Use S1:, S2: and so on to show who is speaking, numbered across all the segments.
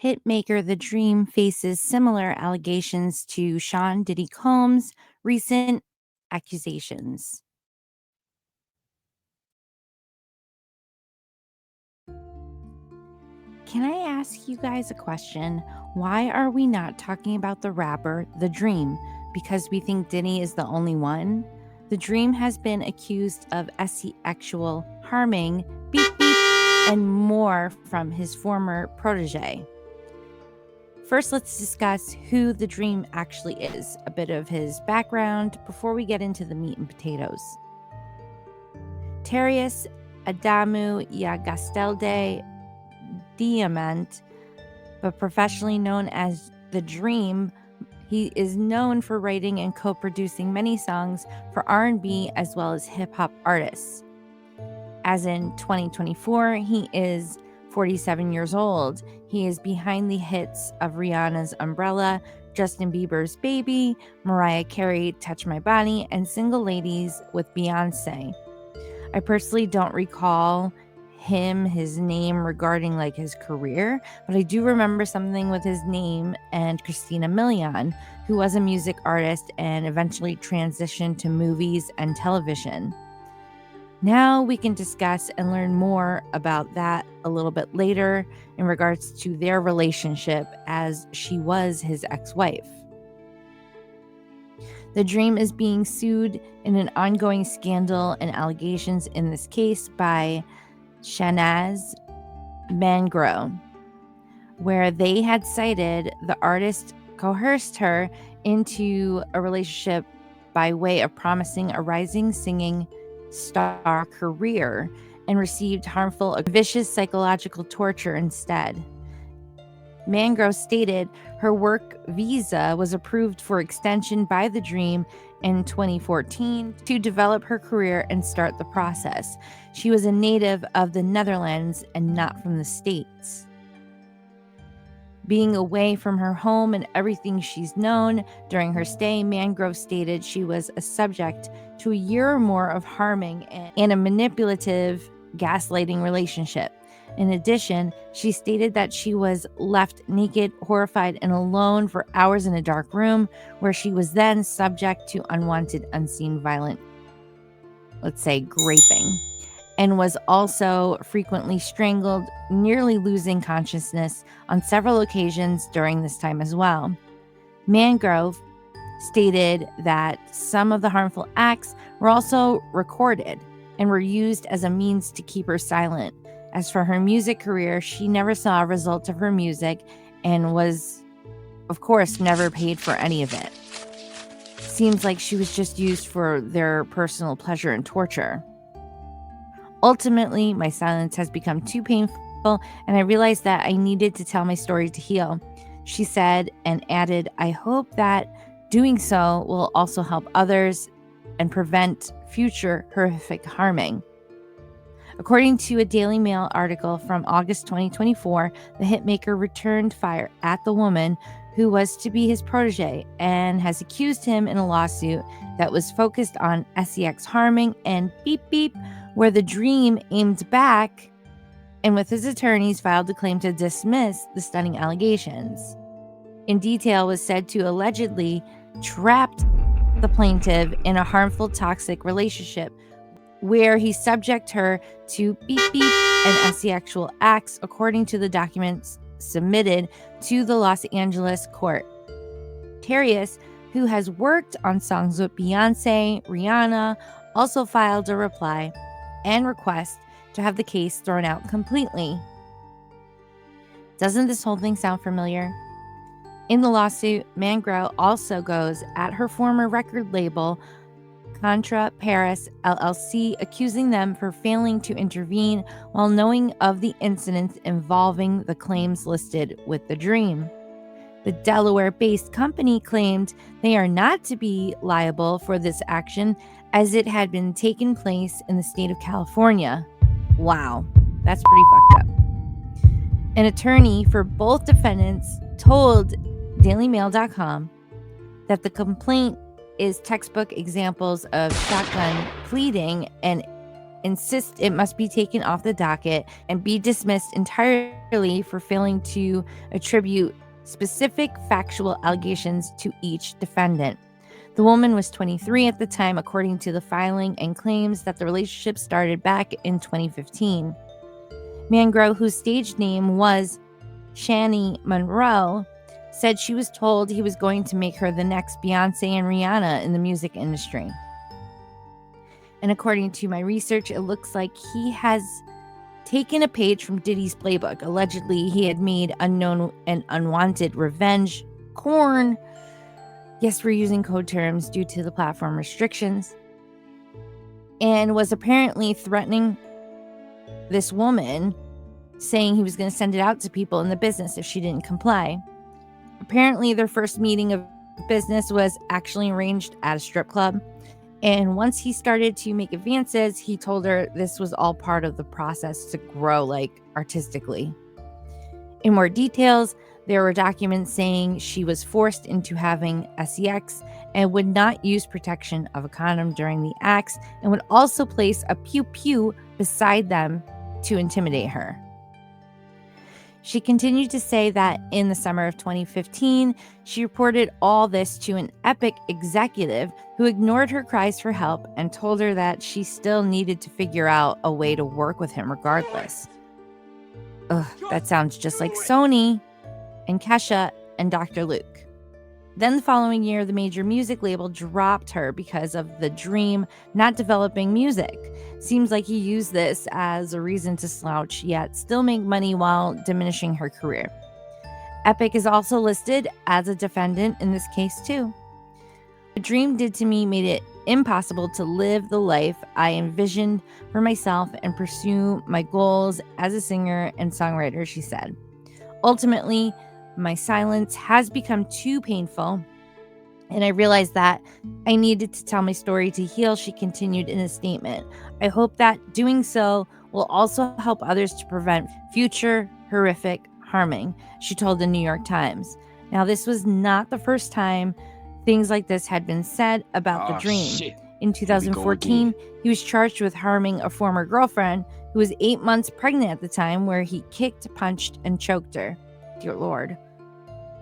S1: Hitmaker The Dream faces similar allegations to Sean Diddy Combs' recent accusations. Can I ask you guys a question? Why are we not talking about the rapper The Dream? Because we think Diddy is the only one? The Dream has been accused of sexual harming, beep beep, and more from his former protege. First, let's discuss who The Dream actually is, a bit of his background before we get into the meat and potatoes. Terius Adamu Yagastelde Diamant, but professionally known as The Dream, he is known for writing and co-producing many songs for R&B as well as hip-hop artists. As in 2024, he is 47 years old. He is behind the hits of Rihanna's Umbrella, Justin Bieber's Baby, Mariah Carey, Touch My Body, and Single Ladies with Beyonce. I personally don't recall his name regarding like his career, but I do remember something with his name and Christina Milian, who was a music artist and eventually transitioned to movies and television. Now we can discuss and learn more about that a little bit later in regards to their relationship, as she was his ex-wife. The Dream is being sued in an ongoing scandal and allegations in this case by Shanaz Mangro, where they had cited the artist coerced her into a relationship by way of promising a rising singing star career and received harmful, vicious psychological torture instead. Mangro stated her work visa was approved for extension by The Dream in 2014 to develop her career and start the process. She was a native of the Netherlands and not from the States. Being away from her home and everything she's known during her stay, Mangrove stated she was a subject to a year or more of harming and a manipulative, gaslighting relationship. In addition, she stated that she was left naked, horrified, and alone for hours in a dark room, where she was then subject to unwanted, unseen, violent, let's say, graping, and was also frequently strangled, nearly losing consciousness on several occasions during this time as well. Mangrove stated that some of the harmful acts were also recorded and were used as a means to keep her silent. As for her music career, she never saw a result of her music and was, of course, never paid for any of it. Seems like she was just used for their personal pleasure and torture. Ultimately, my silence has become too painful, and I realized that I needed to tell my story to heal, she said, and added, I hope that doing so will also help others and prevent future horrific harming. According to a Daily Mail article from August 2024, the hitmaker returned fire at the woman who was to be his protege and has accused him in a lawsuit that was focused on sex harming and beep beep, where The Dream aimed back and with his attorneys filed a claim to dismiss the stunning allegations. In detail, was said to allegedly trapped the plaintiff in a harmful, toxic relationship where he subject her to beep beep and sexual acts, according to the documents submitted to the Los Angeles court. Terius, who has worked on songs with Beyonce, Rihanna, also filed a reply and request to have the case thrown out completely. Doesn't this whole thing sound familiar? In the lawsuit, Mangro also goes at her former record label, Contra Paris LLC, accusing them for failing to intervene while knowing of the incidents involving the claims listed with The Dream. The Delaware-based company claimed they are not to be liable for this action as it had been taking place in the state of California. Wow, that's pretty fucked up. An attorney for both defendants told DailyMail.com that the complaint is textbook examples of shotgun pleading and insist it must be taken off the docket and be dismissed entirely for failing to attribute specific factual allegations to each defendant. The woman was 23 at the time, according to the filing, and claims that the relationship started back in 2015. Mangro, whose stage name was Shani Monroe, said she was told he was going to make her the next Beyonce and Rihanna in the music industry. And according to my research, it looks like he has taken a page from Diddy's playbook. Allegedly, he had made unknown and unwanted revenge corn. Yes, we're using code terms due to the platform restrictions. And was apparently threatening this woman, saying he was going to send it out to people in the business if she didn't comply. Apparently, their first meeting of business was actually arranged at a strip club. And once he started to make advances, he told her this was all part of the process to grow, like, artistically. In more details, there were documents saying she was forced into having sex and would not use protection of a condom during the acts, and would also place a pew-pew beside them to intimidate her. She continued to say that in the summer of 2015, she reported all this to an Epic executive who ignored her cries for help and told her that she still needed to figure out a way to work with him regardless. Ugh, that sounds just like Sony and Kesha and Dr. Luke. Then the following year, the major music label dropped her because of the Dream not developing music. Seems like he used this as a reason to slouch, yet still make money while diminishing her career. Epic is also listed as a defendant in this case too. What Dream did to me made it impossible to live the life I envisioned for myself and pursue my goals as a singer and songwriter, she said. Ultimately, my silence has become too painful, and I realized that I needed to tell my story to heal, she continued in a statement. I hope that doing so will also help others to prevent future horrific harming, she told the New York Times. Now, this was not the first time things like this had been said about the Dream.
S2: Shit.
S1: In 2014, he was charged with harming a former girlfriend who was 8 months pregnant at the time, where he kicked, punched, and choked her. Dear Lord.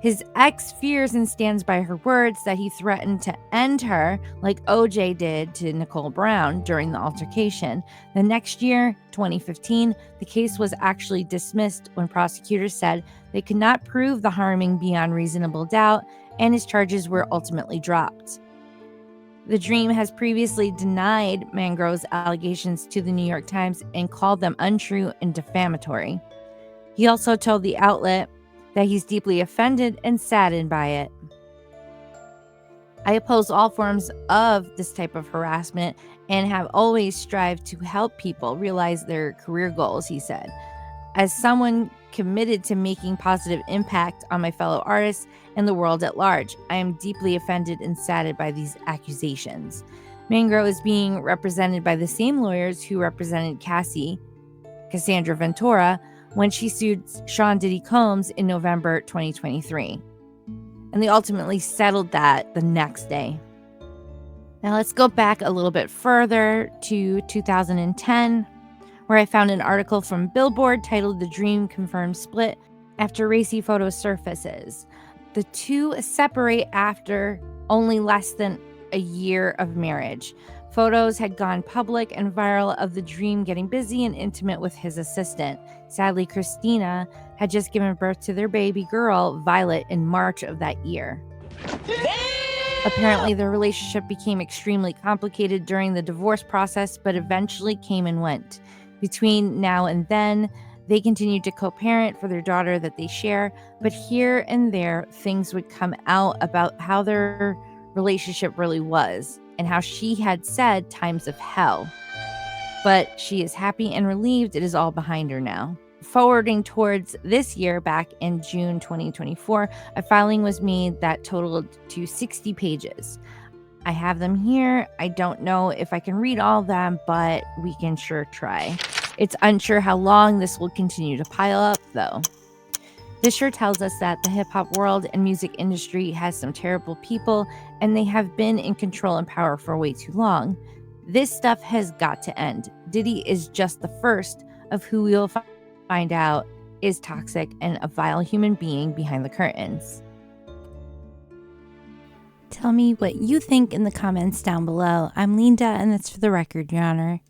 S1: His ex fears and stands by her words that he threatened to end her like OJ did to Nicole Brown during the altercation. The next year, 2015, the case was actually dismissed when prosecutors said they could not prove the harming beyond reasonable doubt, and his charges were ultimately dropped. The Dream has previously denied Mangro's allegations to the New York Times and called them untrue and defamatory. He also told the outlet that he's deeply offended and saddened by it. I oppose all forms of this type of harassment and have always strived to help people realize their career goals, he said. As someone committed to making positive impact on my fellow artists and the world at large, I am deeply offended and saddened by these accusations. Mangro is being represented by the same lawyers who represented Cassandra Ventura, when she sued Sean Diddy Combs in November 2023. And they ultimately settled that the next day. Now let's go back a little bit further to 2010, where I found an article from Billboard titled "The Dream Confirmed Split After Racy Photos Surfaces." The two separate after only less than a year of marriage. Photos had gone public and viral of the Dream getting busy and intimate with his assistant. Sadly, Christina had just given birth to their baby girl, Violet, in March of that year. Apparently, their relationship became extremely complicated during the divorce process, but eventually came and went. Between now and then, they continued to co-parent for their daughter that they share, but here and there, things would come out about how their relationship really was, and how she had said times of hell. But she is happy and relieved it is all behind her now. Forwarding towards this year, back in June 2024, a filing was made that totaled to 60 pages. I have them here. I don't know if I can read all of them, but we can sure try. It's unsure how long this will continue to pile up, though. This sure tells us that the hip-hop world and music industry has some terrible people, and they have been in control and power for way too long. This stuff has got to end. Diddy is just the first of who we will find out is toxic and a vile human being behind the curtains. Tell me what you think in the comments down below. I'm Leenda, and that's for the record, Your Honor.